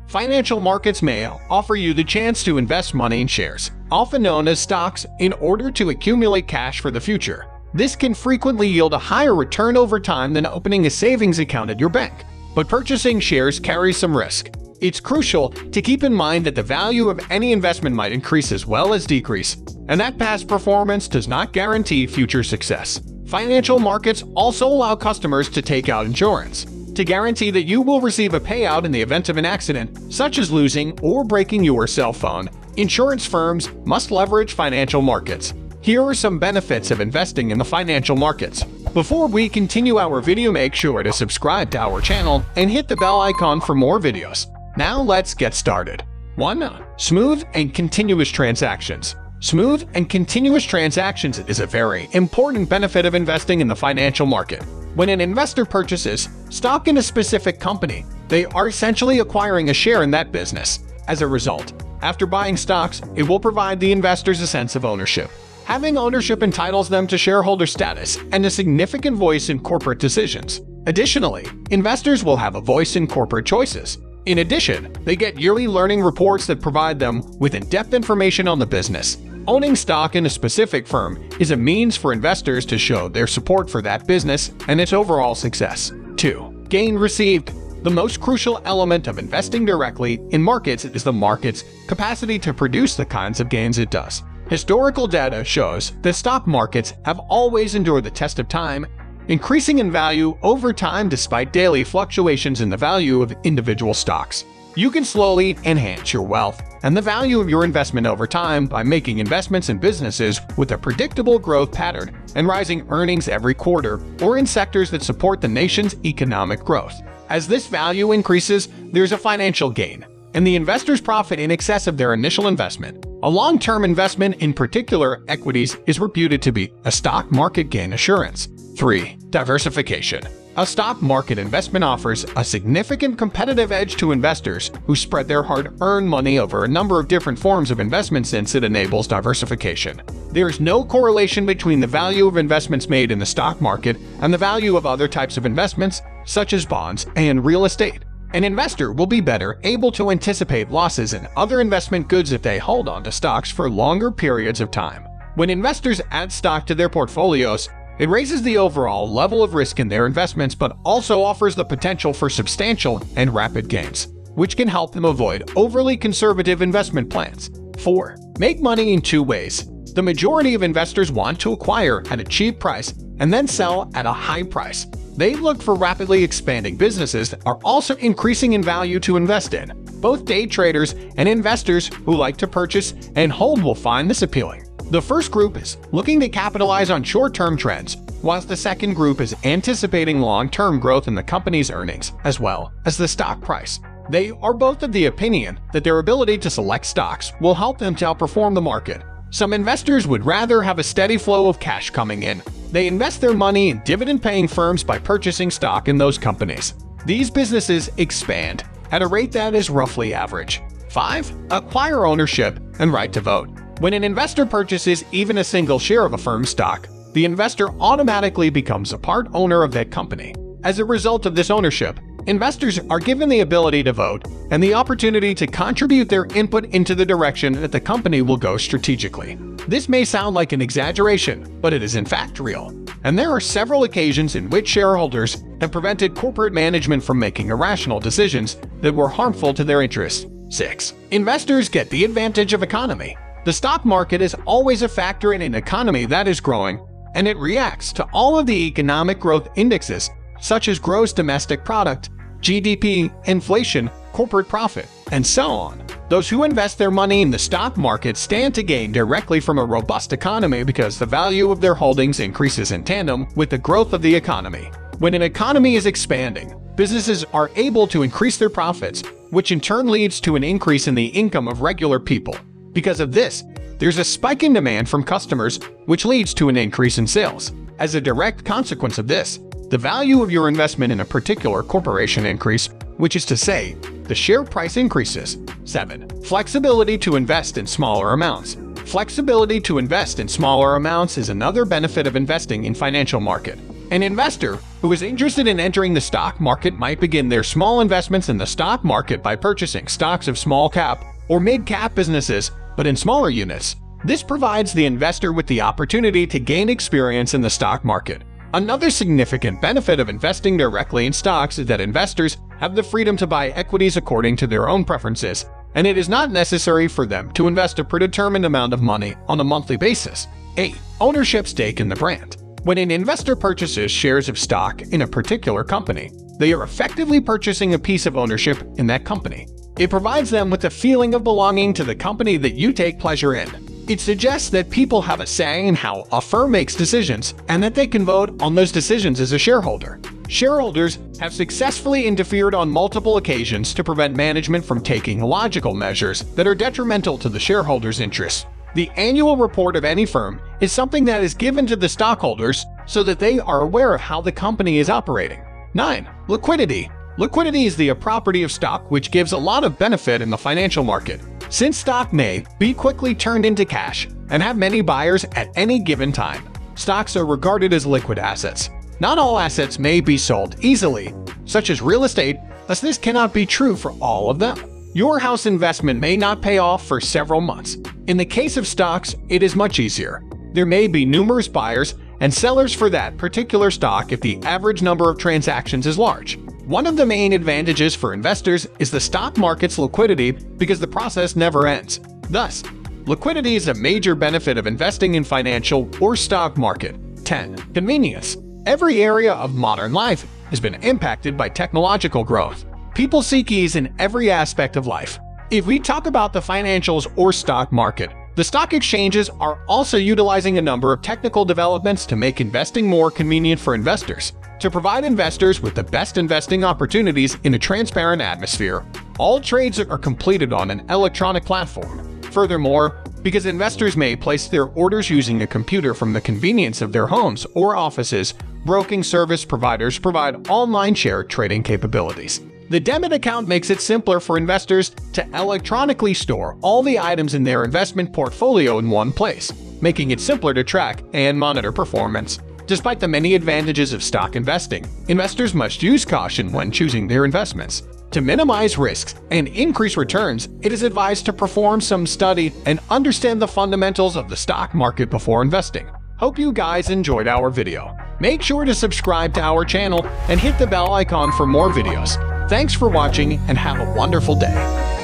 Financial markets may offer you the chance to invest money in shares, often known as stocks, in order to accumulate cash for the future. This can frequently yield a higher return over time than opening a savings account at your bank. But purchasing shares carries some risk. It's crucial to keep in mind that the value of any investment might increase as well as decrease, and that past performance does not guarantee future success. Financial markets also allow customers to take out insurance to guarantee that you will receive a payout in the event of an accident, such as losing or breaking your cell phone. Insurance firms must leverage financial markets. Here are some benefits of investing in the financial markets. Before we continue our video, make sure to subscribe to our channel and hit the bell icon for more videos. Now let's get started. 1. Smooth and continuous transactions. Smooth and continuous transactions is a very important benefit of investing in the financial market. When an investor purchases stock in a specific company, they are essentially acquiring a share in that business. As a result, after buying stocks, it will provide the investors a sense of ownership. Having ownership entitles them to shareholder status and a significant voice in corporate decisions. Additionally, investors will have a voice in corporate choices. In addition, they get yearly learning reports that provide them with in-depth information on the business. Owning stock in a specific firm is a means for investors to show their support for that business and its overall success. 2. Gain received. The most crucial element of investing directly in markets is the market's capacity to produce the kinds of gains it does. Historical data shows that stock markets have always endured the test of time, increasing in value over time despite daily fluctuations in the value of individual stocks. You can slowly enhance your wealth and the value of your investment over time by making investments in businesses with a predictable growth pattern and rising earnings every quarter, or in sectors that support the nation's economic growth. As this value increases, there's a financial gain, and the investors profit in excess of their initial investment. A long-term investment, in particular equities, is reputed to be a stock market gain assurance. 3. Diversification. A stock market investment offers a significant competitive edge to investors who spread their hard-earned money over a number of different forms of investment, since it enables diversification. There is no correlation between the value of investments made in the stock market and the value of other types of investments, such as bonds and real estate. An investor will be better able to anticipate losses in other investment goods if they hold on to stocks for longer periods of time. When investors add stock to their portfolios, it raises the overall level of risk in their investments, but also offers the potential for substantial and rapid gains, which can help them avoid overly conservative investment plans. 4. Make money in 2 ways. The majority of investors want to acquire at a cheap price and then sell at a high price. They look for rapidly expanding businesses that are also increasing in value to invest in. Both day traders and investors who like to purchase and hold will find this appealing. The first group is looking to capitalize on short-term trends, whilst the second group is anticipating long-term growth in the company's earnings as well as the stock price. They are both of the opinion that their ability to select stocks will help them to outperform the market. Some investors would rather have a steady flow of cash coming in. They invest their money in dividend-paying firms by purchasing stock in those companies. These businesses expand at a rate that is roughly average. 5. Acquire ownership and right to vote. When an investor purchases even a single share of a firm's stock, the investor automatically becomes a part owner of that company. As a result of this ownership, investors are given the ability to vote and the opportunity to contribute their input into the direction that the company will go strategically. This may sound like an exaggeration, but it is in fact real. And there are several occasions in which shareholders have prevented corporate management from making irrational decisions that were harmful to their interests. 6. Investors get the advantage of economy. The stock market is always a factor in an economy that is growing, and it reacts to all of the economic growth indexes, such as gross domestic product, GDP, inflation, corporate profit, and so on. Those who invest their money in the stock market stand to gain directly from a robust economy because the value of their holdings increases in tandem with the growth of the economy. When an economy is expanding, businesses are able to increase their profits, which in turn leads to an increase in the income of regular people. Because of this, there's a spike in demand from customers, which leads to an increase in sales. As a direct consequence of this, the value of your investment in a particular corporation increases, which is to say, the share price increases. 7. Flexibility to invest in smaller amounts. Flexibility to invest in smaller amounts is another benefit of investing in financial market. An investor who is interested in entering the stock market might begin their small investments in the stock market by purchasing stocks of small cap or mid cap businesses, but in smaller units. This provides the investor with the opportunity to gain experience in the stock market. Another significant benefit of investing directly in stocks is that investors have the freedom to buy equities according to their own preferences, and it is not necessary for them to invest a predetermined amount of money on a monthly basis. 8. Ownership stake in the brand. When an investor purchases shares of stock in a particular company, they are effectively purchasing a piece of ownership in that company. It provides them with a feeling of belonging to the company that you take pleasure in. It suggests that people have a say in how a firm makes decisions and that they can vote on those decisions as a shareholder. Shareholders have successfully interfered on multiple occasions to prevent management from taking illogical measures that are detrimental to the shareholders' interests. The annual report of any firm is something that is given to the stockholders so that they are aware of how the company is operating. 9. Liquidity. Liquidity is the property of stock which gives a lot of benefit in the financial market. Since stock may be quickly turned into cash and have many buyers at any given time, stocks are regarded as liquid assets. Not all assets may be sold easily, such as real estate, as this cannot be true for all of them. Your house investment may not pay off for several months. In the case of stocks, it is much easier. There may be numerous buyers and sellers for that particular stock if the average number of transactions is large. One of the main advantages for investors is the stock market's liquidity because the process never ends. Thus, liquidity is a major benefit of investing in financial or stock market. 10. Convenience. Every area of modern life has been impacted by technological growth. People seek ease in every aspect of life. If we talk about the financials or stock market, the stock exchanges are also utilizing a number of technical developments to make investing more convenient for investors. To provide investors with the best investing opportunities in a transparent atmosphere, all trades are completed on an electronic platform. Furthermore, because investors may place their orders using a computer from the convenience of their homes or offices, broking service providers provide online share trading capabilities. The debit account makes it simpler for investors to electronically store all the items in their investment portfolio in one place, making it simpler to track and monitor performance. Despite the many advantages of stock investing, investors must use caution when choosing their investments. To minimize risks and increase returns, it is advised to perform some study and understand the fundamentals of the stock market before investing. Hope you guys enjoyed our video. Make sure to subscribe to our channel and hit the bell icon for more videos. Thanks for watching and have a wonderful day.